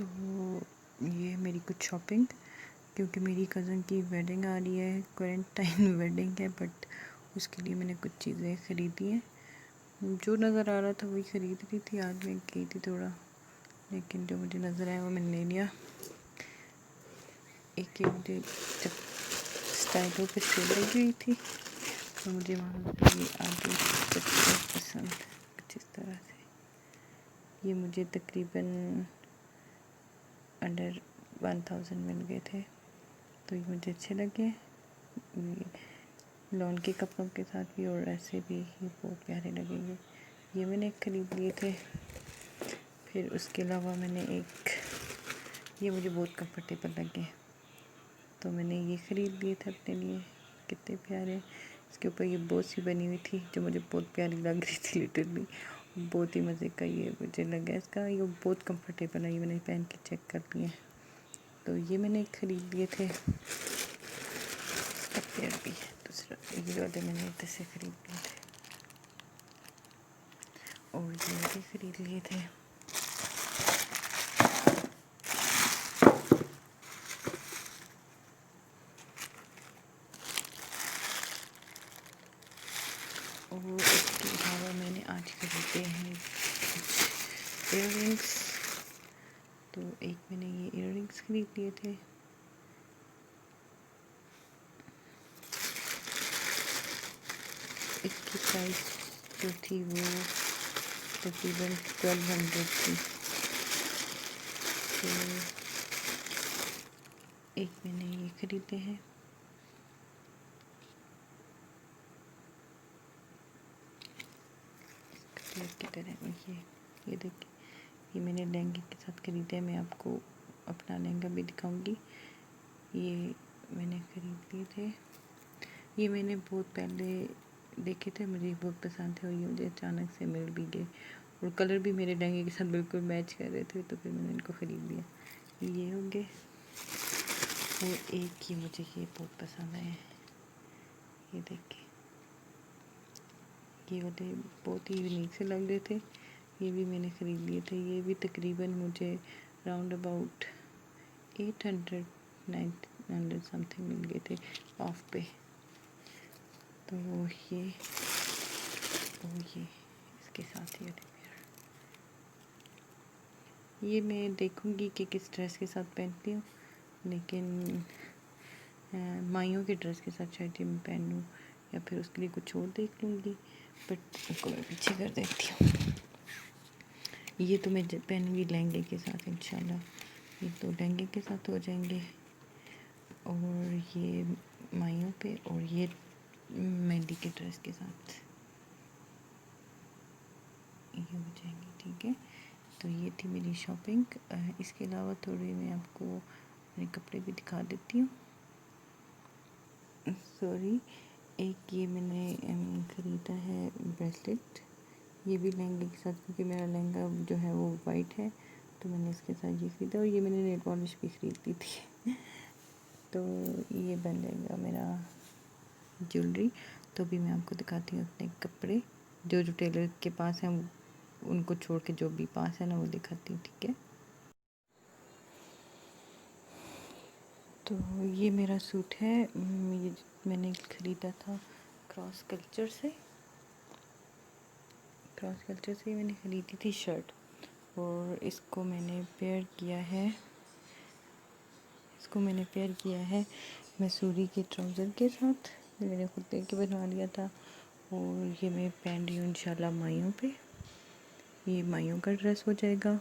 तो ये है मेरी कुछ शॉपिंग, क्योंकि मेरी कज़न की वेडिंग आ रही है, क्वारंटाइन वेडिंग है, बट उसके लिए मैंने कुछ चीज़ें ख़रीदी हैं। जो नज़र आ रहा था वही ख़रीद रही थी। आज मैं गई थी थोड़ा, लेकिन जो मुझे नज़र आया वो मैंने ले लिया। एक ये मुझे जब स्टाइलों पे सेल लगी हुई थी तो मुझे वहाँ से ये आगे पसंद कुछ इस तरह से। ये मुझे तकरीबन अंडर 1000 मिल गए थे, तो ये मुझे अच्छे लगे। लॉन के कपड़ों के साथ भी और ऐसे भी ये बहुत प्यारे लगेंगे। ये मैंने एक ख़रीद लिए थे। फिर उसके अलावा मैंने एक, ये मुझे बहुत कंफर्टेबल लगे तो मैंने ये ख़रीद लिए थे अपने लिए। कितने प्यारे, इसके ऊपर ये बोट सी बनी हुई थी जो मुझे बहुत प्यारी लग रही थी लिटरली। बहुत ही मज़े का ये मुझे लगा इसका, ये बहुत कंफर्टेबल है। ये मैंने पहन के चेक कर लिए, तो ये मैंने ख़रीद लिए थे। इसका पेड़ भी है दूसरा, ये वाले मैंने इधर से ख़रीद लिए थे और ये भी ख़रीद लिए थे। और इसके अलावा मैंने आज ख़रीदे हैं कुछ इयररिंग्स। तो एक मैंने ये इयररिंग्स ख़रीद लिए थे। इसकी प्राइस जो थी वो तकरीबन 1200 थी। तो एक मैंने ये ख़रीदे हैं। की तरह ये देखिए, ये मैंने लहंगे के साथ ख़रीदे। मैं आपको अपना लहंगा भी दिखाऊंगी। ये मैंने ख़रीद लिए थे। ये मैंने बहुत पहले देखे थे, मुझे बहुत पसंद थे और ये मुझे अचानक से मिल भी गए और कलर भी मेरे लहंगे के साथ बिल्कुल मैच कर रहे थे, तो फिर मैंने इनको ख़रीद लिया। ये होंगे। और एक ही मुझे ये बहुत पसंद आए, ये देखिए, ये वाले बहुत ही यूनिक से लग रहे थे। ये भी मैंने ख़रीद लिए थे। ये भी तकरीबन मुझे राउंड अबाउट 800-900 समथिंग मिल गए थे ऑफ पे। तो ये इसके साथ ये मैं देखूंगी कि किस ड्रेस के साथ पहनती हूँ, लेकिन माइयों के ड्रेस के साथ शायद ये मैं पहन लूँ या फिर उसके लिए कुछ और देख लूँगी, बट उसको मैं पीछे कर देती हूँ। ये तो मैं पहनूँगी लहंगे के साथ इंशाल्लाह। ये तो लहंगे के साथ हो जाएंगे और ये माइयों पे और ये मेहंदी के ड्रेस के साथ ये हो जाएंगे। ठीक है, तो ये थी मेरी शॉपिंग। इसके अलावा थोड़ी मैं आपको मेरे कपड़े भी दिखा देती हूँ। सॉरी, एक ये मैंने ख़रीदा है ब्रेसलेट। ये भी लहंगे के साथ, क्योंकि मेरा लहंगा जो है वो वाइट है, तो मैंने इसके साथ ये ख़रीदा। और ये मैंने नेल पॉलिश भी ख़रीद ली थी तो ये बन जाएगा मेरा ज्वेलरी। तो भी मैं आपको दिखाती हूँ अपने कपड़े, जो टेलर के पास हैं उनको छोड़ के जो भी पास है ना वो दिखाती हूँ। ठीक है, तो ये मेरा सूट है। ये मैंने ख़रीदा था क्रॉस कल्चर से मैंने ख़रीदी थी शर्ट, और इसको मैंने पेयर किया है मसूरी के ट्राउज़र के साथ। मैंने खुद देख के बनवा लिया था। और ये मैं पहन रही हूँ इंशाल्लाह माइयों पे। ये माइयों का ड्रेस हो जाएगा,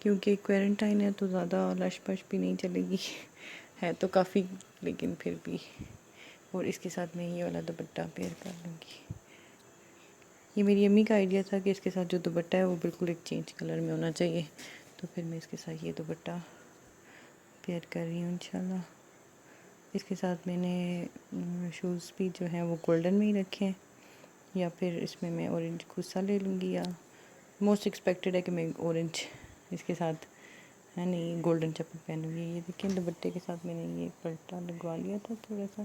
क्योंकि क्वारंटाइन है तो ज़्यादा लश पश भी नहीं चलेगी है तो काफ़ी, लेकिन फिर भी। और इसके साथ मैं ये वाला दुपट्टा पेयर कर लूँगी। ये मेरी अम्मी का आइडिया था कि इसके साथ जो दुपट्टा है वो बिल्कुल एक चेंज कलर में होना चाहिए, तो फिर मैं इसके साथ ये दुपट्टा पेयर कर रही हूँ इंशाल्लाह। इसके साथ मैंने शूज़ भी जो हैं वो गोल्डन में ही रखे हैं, या फिर इसमें मैं ऑरेंज खुस्सा ले लूँगी, या मोस्ट एक्सपेक्टेड है कि मैं ऑरेंज इसके साथ है नहीं गोल्डन चप्पल पहनूँगी। ये देखिए, दुपट्टे के साथ मैंने ये पल्टा लगवा लिया था थोड़ा सा,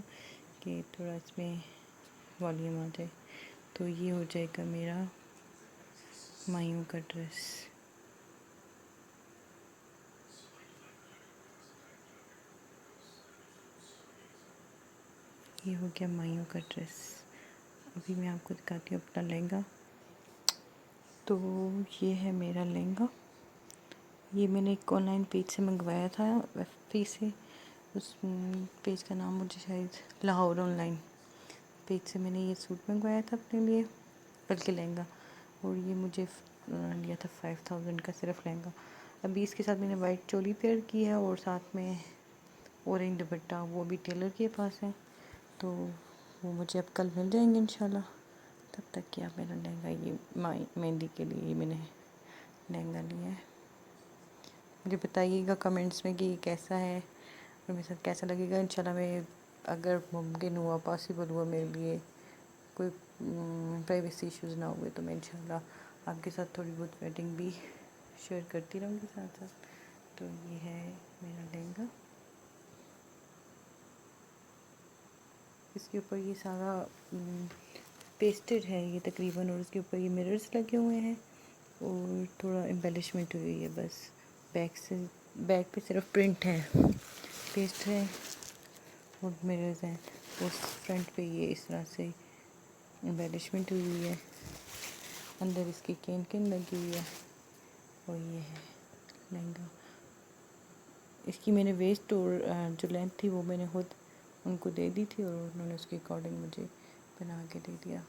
कि थोड़ा इसमें वॉल्यूम आ जाए। तो ये हो जाएगा मेरा माइयों का ड्रेस। ये हो गया माइयों का ड्रेस। अभी मैं आपको दिखाती हूँ अपना लहंगा। तो ये है मेरा लहंगा। ये मैंने एक ऑनलाइन पेज से मंगवाया था, एफपी से। उस पेज का नाम मुझे शायद लाहौर ऑनलाइन पेज से मैंने ये सूट मंगवाया था अपने लिए, बल्कि लहंगा। और ये मुझे लिया था 5000 का सिर्फ लहंगा। अभी इसके साथ मैंने वाइट चोली पेयर की है और साथ में ऑरेंज दुपट्टा, वो भी टेलर के पास है, तो वो मुझे अब कल मिल जाएंगे इंशाल्लाह। तब तक क्या मेरा लहंगा, ये मेहंदी के लिए ये मैंने लहंगा लिया है। मुझे बताइएगा कमेंट्स में कि ये कैसा है और मेरे साथ कैसा लगेगा। इंशाल्लाह मैं, अगर मुमकिन हुआ, पॉसिबल हुआ मेरे लिए, कोई प्राइवेसी इश्यूज़ ना हुए, तो मैं इंशाल्लाह आपके साथ थोड़ी बहुत वेडिंग भी शेयर करती रहूँगी साथ साथ। तो ये है मेरा लहंगा। इसके ऊपर ये सारा पेस्टेड है ये तकरीबन, और उसके ऊपर ये मिरर्स लगे हुए हैं और थोड़ा एम्बेलिशमेंट हुई है बस। बैक पे सिर्फ प्रिंट है, पेस्ट है और मिरर्स हैं। उस फ्रंट पे ये इस तरह से एम्बेलिशमेंट हुई है, अंदर इसकी केन लगी हुई है। और ये है लहंगा। इसकी मैंने वेस्ट और जो लेंथ थी वो मैंने खुद उनको दे दी थी और उन्होंने उसके अकॉर्डिंग मुझे बना के दे दिया।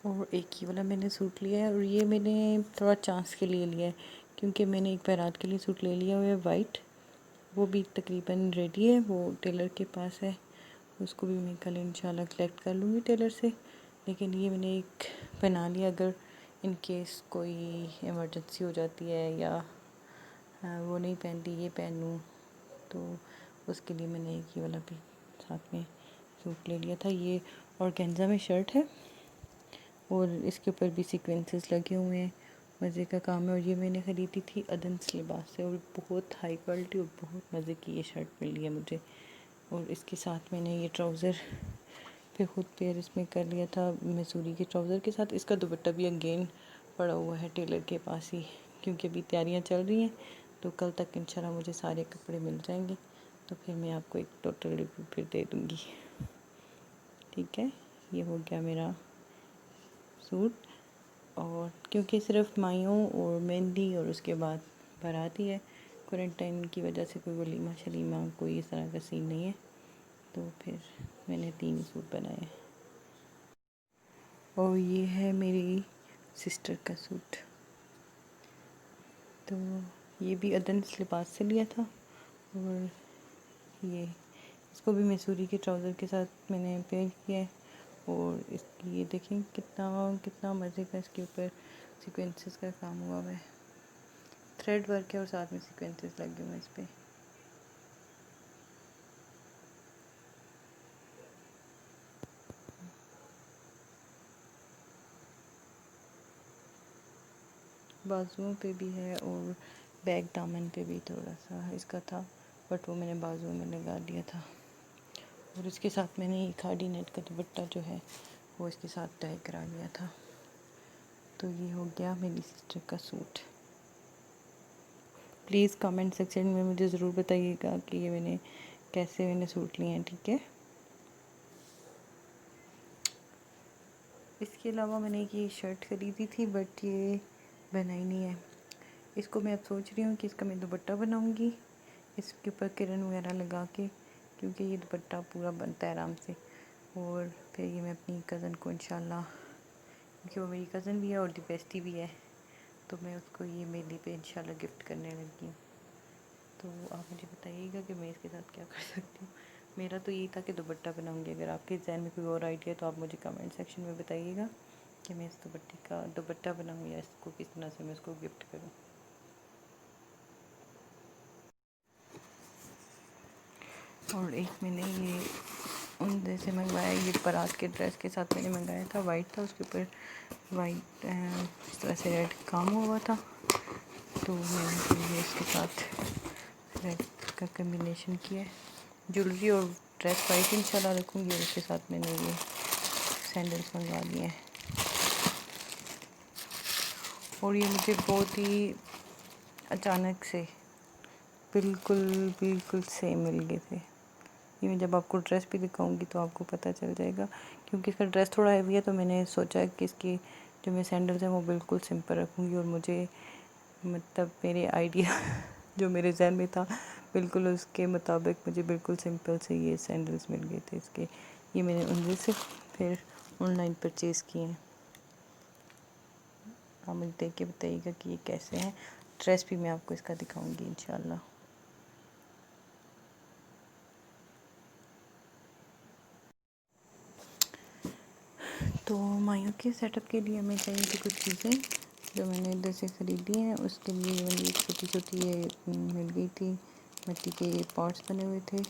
और एक ही वाला मैंने सूट लिया है, और ये मैंने थोड़ा चांस के लिए लिया है, क्योंकि मैंने एक बारात के लिए सूट ले लिया हुआ है वाइट। वो भी तकरीबन रेडी है, वो टेलर के पास है। उसको भी मैं कल इंशाल्लाह कलेक्ट कर लूँगी टेलर से। लेकिन ये मैंने एक बना लिया, अगर इन केस कोई इमरजेंसी हो जाती है या वो नहीं पहनती, ये पहन लूँ, तो उसके लिए मैंने एक ही वाला भी साथ में सूट ले लिया था। ये ऑर्गेन्जा में शर्ट है और इसके ऊपर भी सीक्वेंसेस लगे हुए हैं, मज़े का काम है। और ये मैंने ख़रीदी थी अदन्स लिबास से, और बहुत हाई क्वालिटी और बहुत मज़े की ये शर्ट मिली है मुझे। और इसके साथ मैंने ये ट्राउज़र पे खुद पेयर इसमें कर लिया था मैसूरी के ट्राउज़र के साथ। इसका दुपट्टा भी अगेन पड़ा हुआ है टेलर के पास ही, क्योंकि अभी तैयारियां चल रही हैं, तो कल तक इंशाल्लाह मुझे सारे कपड़े मिल जाएंगे, तो फिर मैं आपको एक टोटल रिव्यू फिर दे दूँगी। ठीक है, ये हो गया मेरा सूट। और क्योंकि सिर्फ माइयों और मेहंदी और उसके बाद बारात ही है, क्वारंटाइन की वजह से कोई वलीमा शलीमा कोई इस तरह का सीन नहीं है, तो फिर मैंने 3 ही सूट बनाए। और ये है मेरी सिस्टर का सूट। तो ये भी अदन्स लिबास से लिया था, और ये इसको भी मैसूरी के ट्राउज़र के साथ मैंने पेयर किया है। और इसकी ये देखें कितना कितना मज़े का इसके ऊपर सीक्वेंसेस का काम हुआ है, थ्रेड वर्क है और साथ में सीक्वेंसेस लगे हुए हैं इस पर। बाजुओं पे भी है और बैक दामन पे भी थोड़ा सा इसका था, बट वो मैंने बाजुओं में लगा दिया था। और इसके साथ मैंने ये खाड़ी नेट का दुपट्टा जो है वो इसके साथ टाई करा लिया था। तो ये हो गया मेरी सिस्टर का सूट। प्लीज़ कमेंट सेक्शन में मुझे ज़रूर बताइएगा कि ये मैंने सूट लिए हैं। ठीक है, इसके अलावा मैंने ये शर्ट ख़रीदी थी, बट ये बनाई नहीं है। इसको मैं अब सोच रही हूँ कि इसका मैं दुपट्टा बनाऊँगी, इसके ऊपर किरन वगैरह लगा के, क्योंकि ये दुपट्टा पूरा बनता है आराम से। और फिर ये मैं अपनी कज़न को इंशाल्लाह, क्योंकि वो मेरी कज़न भी है और बेस्टी भी है, तो मैं उसको ये मेहंदी पे इंशाल्लाह गिफ्ट करने लगी हूँ। तो आप मुझे बताइएगा कि मैं इसके साथ क्या कर सकती हूँ। मेरा तो यही था कि दुपट्टा बनाऊँगी। अगर आपके जहन में कोई और आइडिया तो आप मुझे कमेंट सेक्शन में बताइएगा कि मैं इस दुपट्टे का दुपट्टा बनाऊँ या इसको किस तरह से मैं इसको गिफ्ट करूँ। और एक मैंने ये उन जैसे मंगवाया, ये बारात के ड्रेस के साथ मैंने मंगाया था, वाइट था, उसके ऊपर वाइट इस तरह से रेड काम हुआ था, तो मैंने फिर ये इसके साथ रेड का कम्बिनेशन किया है। ज्वेलरी और ड्रेस वाइट इंशाल्लाह रखूँगी, और उसके साथ मैंने ये सैंडल्स मंगवा लिए हैं। और ये मुझे बहुत ही अचानक से बिल्कुल बिल्कुल सेम मिल गए थे। ये मैं जब आपको ड्रेस भी दिखाऊंगी तो आपको पता चल जाएगा, क्योंकि इसका ड्रेस थोड़ा हैवी है तो मैंने सोचा कि इसकी जो मैं सैंडल्स हैं वो बिल्कुल सिंपल रखूँगी। और मुझे मतलब मेरे आइडिया जो मेरे जहन में था बिल्कुल उसके मुताबिक मुझे बिल्कुल सिंपल से ये सैंडल्स मिल गए थे इसके। ये मैंने उनमें से फिर ऑनलाइन परचेज़ किए हैं। आप मुझे देख के बताइएगा कि ये कैसे हैं। ड्रेस भी मैं आपको इसका दिखाऊंगी इंशाल्लाह। तो मायों के सेटअप के लिए हमें चाहिए थी कुछ चीज़ें जो मैंने इधर से ख़रीदी हैं। उसके लिए मुझे छोटी छोटी ये मिल गई थी, मिट्टी के पॉट्स बने हुए थे,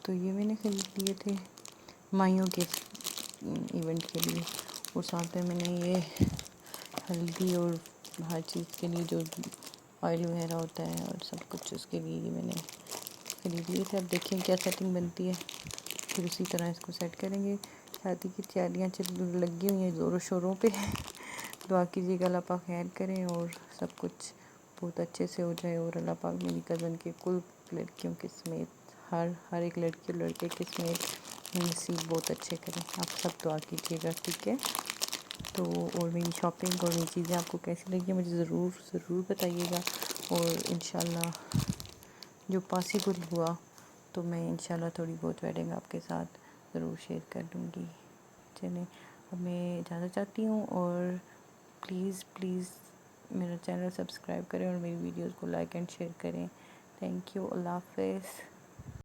तो ये मैंने ख़रीद लिए थे मायों के इवेंट के लिए। और साथ में मैंने ये हल्दी और हर चीज़ के लिए जो ऑयल वगैरह होता है और सब कुछ उसके लिए ये मैंने ख़रीद लिए थे। अब देखें क्या सेटिंग बनती है, फिर उसी तरह इसको सेट करेंगे। शादी की तैयारियाँ लगी हुई हैं ज़ोरों शोरों पे। दुआ कीजिएगा अल्लाह पाक खैर करें और सब कुछ बहुत अच्छे से हो जाए। और अल्लाह पाक मेरी कज़न के कुल लड़कियों के समेत हर एक लड़की और लड़के के समेत नसीब बहुत अच्छे करें। आप सब दुआ कीजिएगा, ठीक है। तो और मेरी शॉपिंग और मेरी चीज़ें आपको कैसी लगी मुझे ज़रूर बताइएगा। और इंशाल्लाह जो पॉसिबल हुआ तो मैं इंशाल्लाह थोड़ी बहुत वेडिंग आपके साथ ज़रूर शेयर कर दूँगी। चलें, अब मैं इजाज़त चाहती हूँ और प्लीज़ मेरा चैनल सब्सक्राइब करें और मेरी वीडियोस को लाइक एंड शेयर करें। थैंक यू, अल्लाह हाफ़िज़।